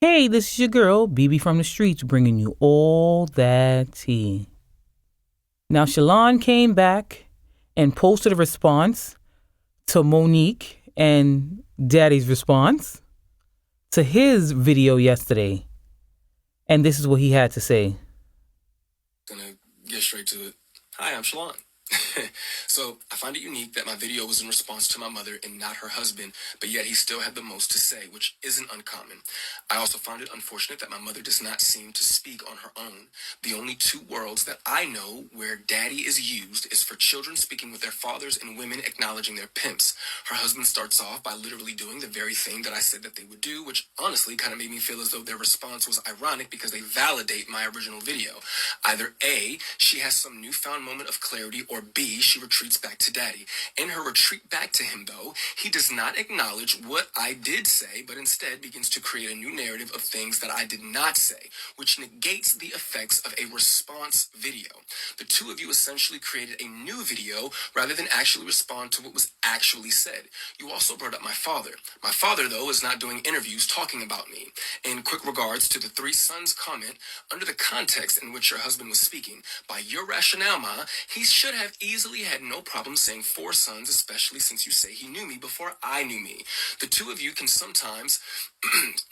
Hey, this is your girl, BB from the streets, bringing you all that tea. Now, Shalon came back and posted a response to Monique and Daddy's response to his video yesterday. And this is what he had to say. Gonna get straight to it. Hi, I'm Shalon. So, I find it unique that my video was in response to my mother and not her husband, but yet he still had the most to say, which isn't uncommon. I also find it unfortunate that my mother does not seem to speak on her own. The only two worlds that I know where daddy is used is for children speaking with their fathers and women acknowledging their pimps. Her husband starts off by literally doing the very thing that I said that they would do, which honestly kind of made me feel as though their response was ironic because they validate my original video. Either A, she has some newfound moment of clarity, or B, she retreats back to daddy. In her retreat back to him, though, he does not acknowledge what I did say, but instead begins to create a new narrative of things that I did not say, which negates the effects of a response video. The two of you essentially created a new video rather than actually respond to what was actually said. You also brought up my father. My father, though, is not doing interviews talking about me. In quick regards to the three sons comment, under the context in which your husband was speaking, by your rationale, Ma, he should have easily had no problem saying four sons, especially since you say he knew me before I knew me. The two of you can sometimes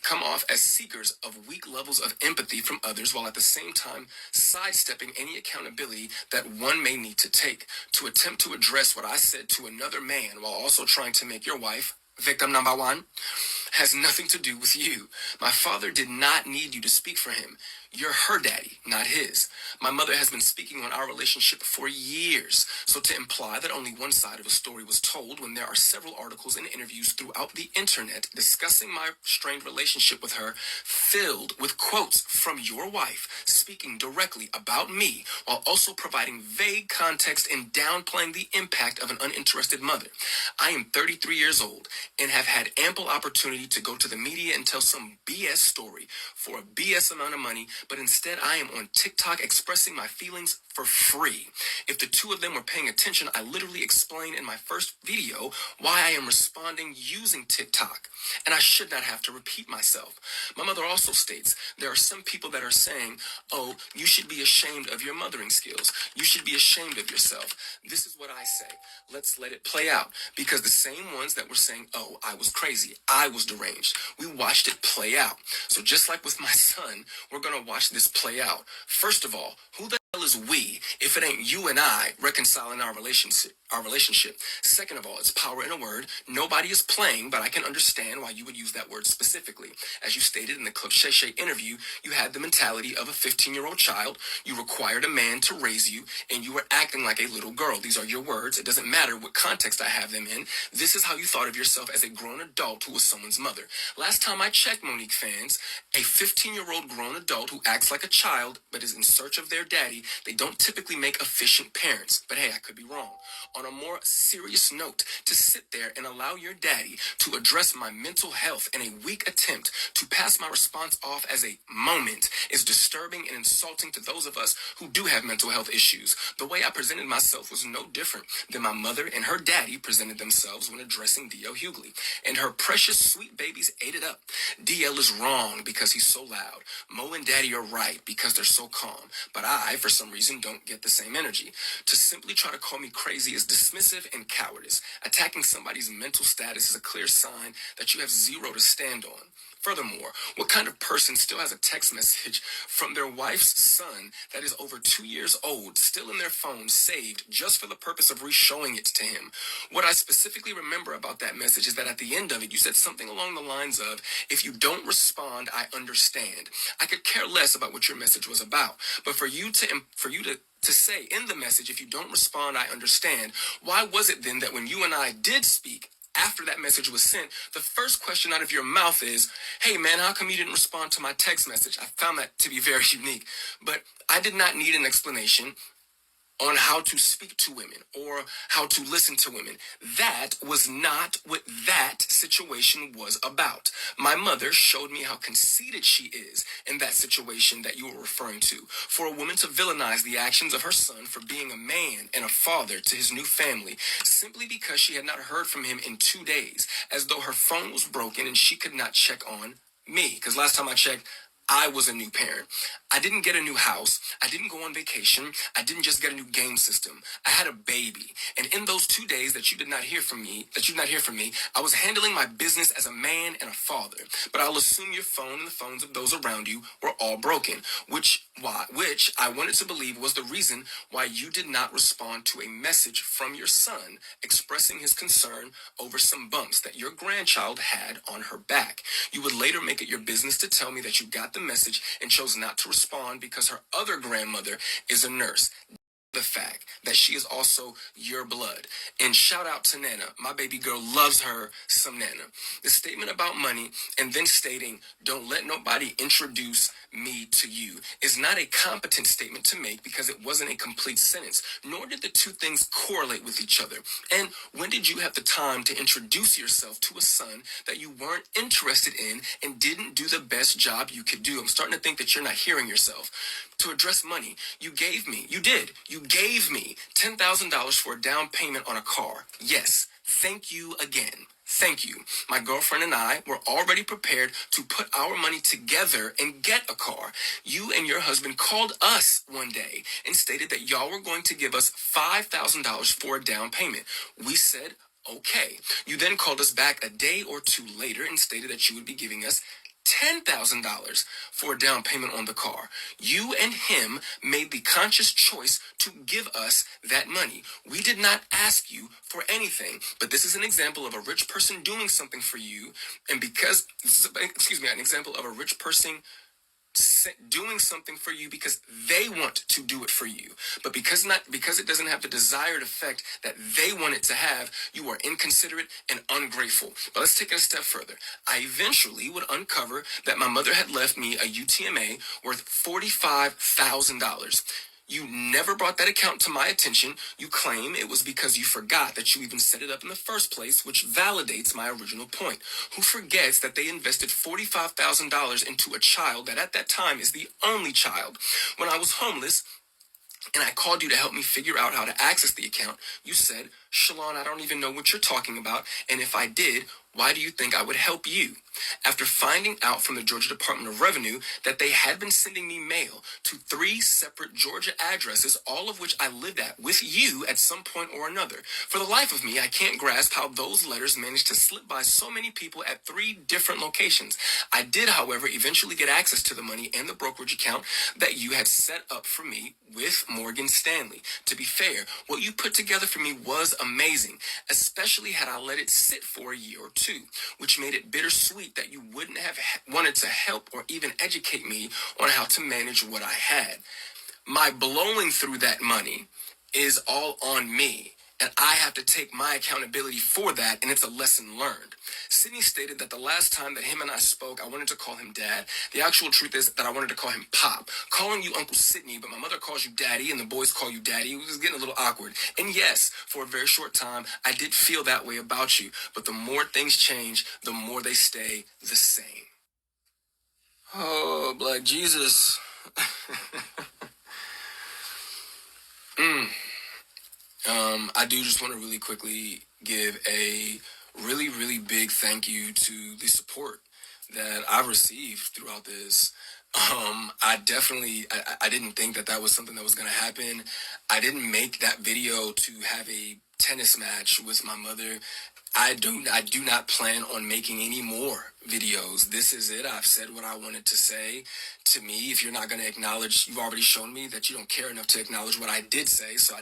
come off as seekers of weak levels of empathy from others while at the same time sidestepping any accountability that one may need to take to attempt to address what I said to another man while also trying to make your wife victim number one has nothing to do with you. My father did not need you to speak for him. You're her daddy, not his. My mother has been speaking on our relationship for years, so to imply that only one side of a story was told when there are several articles and interviews throughout the internet discussing my strained relationship with her, filled with quotes from your wife speaking directly about me while also providing vague context and downplaying the impact of an uninterested mother. I am 33 years old and have had ample opportunity to go to the media and tell some BS story for a BS amount of money, but instead I am on TikTok expressing my feelings for free. If the two of them were paying attention, I literally explained in my first video why I am responding using TikTok, and I should not have to repeat myself. My mother also states there are some people that are saying, oh, you should be ashamed of your mothering skills. You should be ashamed of yourself. This is what I say. Let's let it play out, because the same ones that were saying, oh, I was crazy, I was deranged, we watched it play out. So just like with my son, we're going to watch this play out. First of all, who the hell is we if it ain't you and I reconciling our relationship? Second of all, it's power in a word. Nobody is playing, but I can understand why you would use that word specifically. As you stated in the Clip Shay Shay interview, you had the mentality of a 15-year-old child. You required a man to raise you, and you were acting like a little girl. These are your words. It doesn't matter what context I have them in. This is how you thought of yourself as a grown adult who was someone's mother. Last time I checked, Monique fans, a 15-year-old grown adult who acts like a child but is in search of their daddy, they don't typically make efficient parents. But hey, I could be wrong. On a more serious note, to sit there and allow your daddy to address my mental health in a weak attempt to pass my response off as a moment is disturbing and insulting to those of us who do have mental health issues. The way I presented myself was no different than my mother and her daddy presented themselves when addressing D.L. Hughley. And her precious sweet babies ate it up. DL is wrong because he's so loud. Mo and Daddy are right because they're so calm. But I, for some reason, don't get the same energy. To simply try to call me crazy is dismissive and cowardice. Attacking somebody's mental status is a clear sign that you have zero to stand on. Furthermore, what kind of person still has a text message from their wife's son that is over 2 years old, still in their phone, saved just for the purpose of re-showing it to him? What I specifically remember about that message is that at the end of it, you said something along the lines of, if you don't respond, I understand. I could care less about what your message was about, but for you to say in the message, if you don't respond, I understand. Why was it then that when you and I did speak, after that message was sent, the first question out of your mouth is, hey man, how come you didn't respond to my text message? I found that to be very unique, but I did not need an explanation on how to speak to women or how to listen to women. That was not what that situation was about. My mother showed me how conceited she is in that situation that you were referring to. For a woman to villainize the actions of her son for being a man and a father to his new family simply because she had not heard from him in 2 days, as though her phone was broken and she could not check on Me, because last time I checked, I was a new parent. I didn't get a new house. I didn't go on vacation. I didn't just get a new game system. I had a baby. And in those 2 days that you did not hear from me, I was handling my business as a man and a father. But I'll assume your phone and the phones of those around you were all broken, which I wanted to believe was the reason why you did not respond to a message from your son expressing his concern over some bumps that your grandchild had on her back. You would later make it your business to tell me that you got the message and chose not to respond because her other grandmother is a nurse. The fact that she is also your blood. And shout out to Nana. My baby girl loves her some Nana. The statement about money and then stating, don't let nobody introduce me to you, is not a competent statement to make because it wasn't a complete sentence, nor did the two things correlate with each other. And when did you have the time to introduce yourself to a son that you weren't interested in and didn't do the best job you could do? I'm starting to think that you're not hearing yourself. To address money, you gave me $10,000 for a down payment on a car. Yes, thank you again. Thank you. My girlfriend and I were already prepared to put our money together and get a car. You and your husband called us one day and stated that y'all were going to give us $5,000 for a down payment. We said, okay. You then called us back a day or two later and stated that you would be giving us $10,000 for a down payment on the car. You and him made the conscious choice to give us that money. We did not ask you for anything, but this is an example of a rich person doing something for you. And because, an example of a rich person doing something for you because they want to do it for you, but because it doesn't have the desired effect that they want it to have, you are inconsiderate and ungrateful. But let's take it a step further. I eventually would uncover that my mother had left me a UTMA worth $45,000. You never brought that account to my attention. You claim it was because you forgot that you even set it up in the first place, which validates my original point. Who forgets that they invested $45,000 into a child that at that time is the only child? When I was homeless, and I called you to help me figure out how to access the account, you said, Shalon, I don't even know what you're talking about, and if I did, why do you think I would help you? After finding out from the Georgia Department of Revenue that they had been sending me mail to 3 separate Georgia addresses, all of which I lived at with you at some point or another. For the life of me, I can't grasp how those letters managed to slip by so many people at 3 different locations. I did, however, eventually get access to the money and the brokerage account that you had set up for me with Morgan Stanley. To be fair, what you put together for me was amazing, especially had I let it sit for a year or two, which made it bittersweet that you wouldn't have wanted to help or even educate me on how to manage what I had. My blowing through that money is all on me, and I have to take my accountability for that, and it's a lesson learned. Sidney stated that the last time that him and I spoke, I wanted to call him Dad. The actual truth is that I wanted to call him Pop. Calling you Uncle Sidney, but my mother calls you Daddy, and the boys call you Daddy. It was getting a little awkward. And yes, for a very short time, I did feel that way about you, but the more things change, the more they stay the same. Oh, Black Jesus. I do just want to really quickly give a really, really big thank you to the support that I've received throughout this. I didn't think that that was something that was going to happen. I didn't make that video to have a tennis match with my mother. I do not plan on making any more videos. This is it. I've said what I wanted to say. To me, if you're not going to acknowledge, you've already shown me that you don't care enough to acknowledge what I did say. So I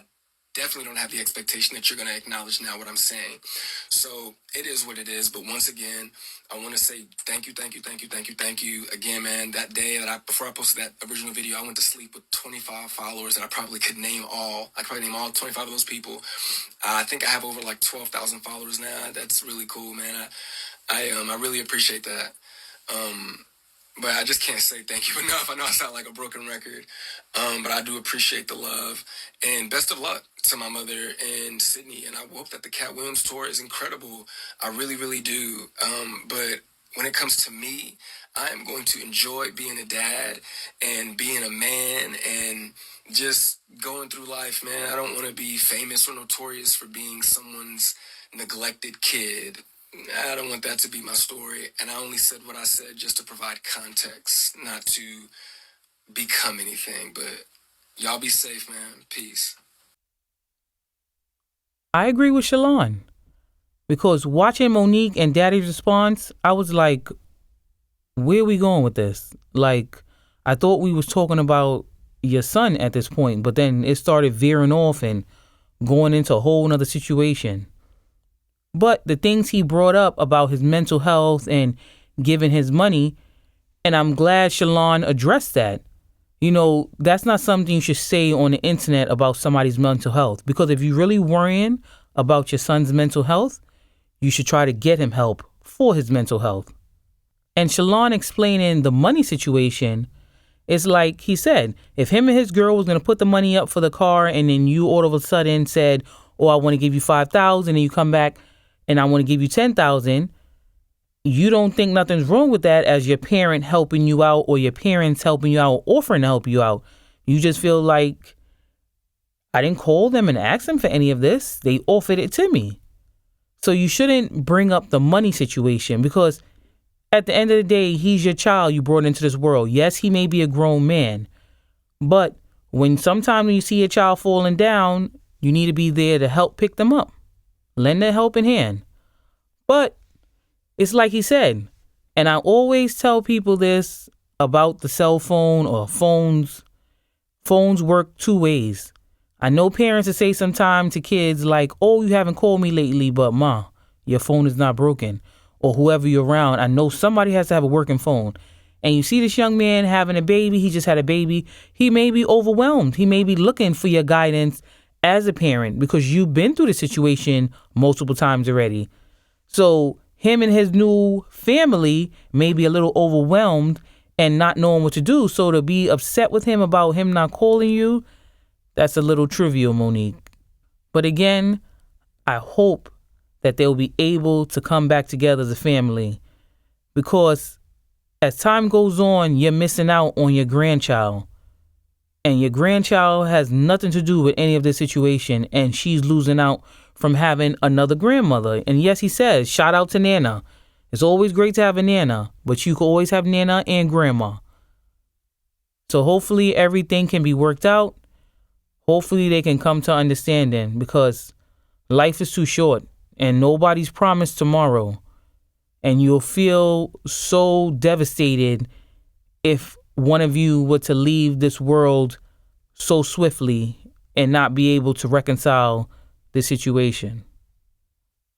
definitely don't have the expectation that you're going to acknowledge now what I'm saying. So it is what it is. But once again, I want to say thank you again, man. That day before I posted that original video, I went to sleep with 25 followers that I probably could name all. I could probably name all 25 of those people. I think I have over like 12,000 followers now. That's really cool, man. I really appreciate that. But I just can't say thank you enough. I know I sound like a broken record, but I do appreciate the love. And best of luck to my mother and Sydney. And I hope that the Cat Williams tour is incredible. I really, really do. But when it comes to me, I am going to enjoy being a dad and being a man and just going through life, man. I don't want to be famous or notorious for being someone's neglected kid. I don't want that to be my story, and I only said what I said just to provide context, not to become anything. But y'all be safe, man. Peace. I agree with Shalon because watching Monique and Daddy's response, I was like, where are we going with this? Like, I thought we was talking about your son at this point, but then it started veering off and going into a whole nother situation. But the things he brought up about his mental health and giving his money, and I'm glad Shalon addressed that. You know, that's not something you should say on the internet about somebody's mental health. Because if you're really worrying about your son's mental health, you should try to get him help for his mental health. And Shalon explaining the money situation is like he said, if him and his girl was going to put the money up for the car and then you all of a sudden said, oh, I want to give you $5,000 and you come back and I want to give you $10,000, you don't think nothing's wrong with that as your parent helping you out or your parents helping you out, offering to help you out. You just feel like, I didn't call them and ask them for any of this. They offered it to me. So you shouldn't bring up the money situation because at the end of the day, he's your child you brought into this world. Yes, he may be a grown man, but sometimes when you see a child falling down, you need to be there to help pick them up. Lend a helping hand. But it's like he said, and I always tell people this about the cell phone or phones. Phones work two ways. I know parents will say sometimes to kids like, oh, you haven't called me lately, but ma, your phone is not broken. Or whoever you're around, I know somebody has to have a working phone. And you see this young man having a baby, he just had a baby. He may be overwhelmed. He may be looking for your guidance as a parent because you've been through the situation multiple times already. So him and his new family may be a little overwhelmed and not knowing what to do. So to be upset with him about him not calling you, that's a little trivial, Monique. But again, I hope that they'll be able to come back together as a family because as time goes on, you're missing out on your grandchild. And your grandchild has nothing to do with any of this situation, and she's losing out from having another grandmother. And yes, he says, shout out to Nana. It's always great to have a Nana, but you can always have Nana and Grandma. So hopefully everything can be worked out. Hopefully they can come to understanding because life is too short and nobody's promised tomorrow. And you'll feel so devastated if one of you were to leave this world so swiftly and not be able to reconcile the situation.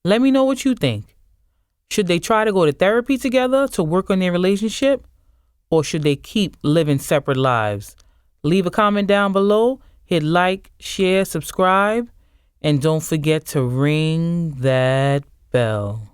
Let me know what you think. Should they try to go to therapy together to work on their relationship? Or should they keep living separate lives? Leave a comment down below, hit like, share, subscribe, and don't forget to ring that bell.